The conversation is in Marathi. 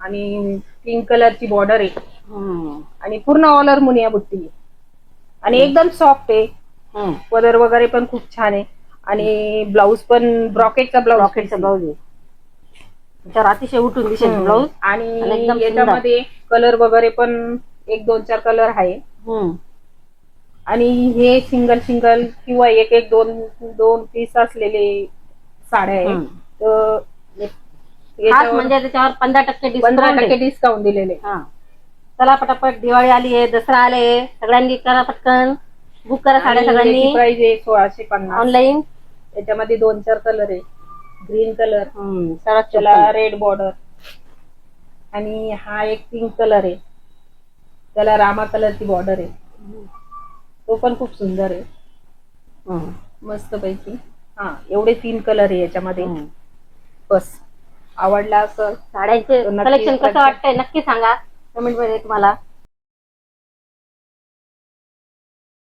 आणि पिंक कलरची बॉर्डर आहे हम्म. आणि पूर्ण ऑल ओव्हर मुनिया बुट्टी आहे. आणि एकदम सॉफ्ट आहे. हम्म. पदर वगैरे पण खूप छान आहे. आणि ब्लाऊज पण ब्रॉकेटचा रॉकेटचा ब्लाऊज आहे. त्याच्यावर अतिशय उठून दिसेल ब्लाऊज. आणि एकदम याच्यामध्ये कलर वगैरे पण 1-2-4 कलर आहे. आणि हे सिंगल सिंगल किंवा एक एक दोन पीस असलेले साड्या आहेत. तर खास म्हणजे त्याच्यावर 15% डिस्काउंट दिलेले. चला पटापट दिवाळी आली आहे, दसरा आले, सगळ्यांनी करा पटकन बुक करा साड्या आणि सगळ्यांनी. याची प्राइस आहे 1650 ऑनलाईन. याच्यामध्ये 2-4 कलर आहे. ग्रीन कलर, त्याला त्याला रेड बॉर्डर, आणि हा एक पिंक कलर आहे, त्याला रामा कलरची बॉर्डर आहे. तो पण खूप सुंदर आहे, मस्त पैकी. हा, एवढे 3 कलर आहे याच्यामध्ये. बस, आवडला असं साड्यांचे कलेक्शन कसं वाटतंय नक्की सांगा कमेंट मध्ये तुम्हाला.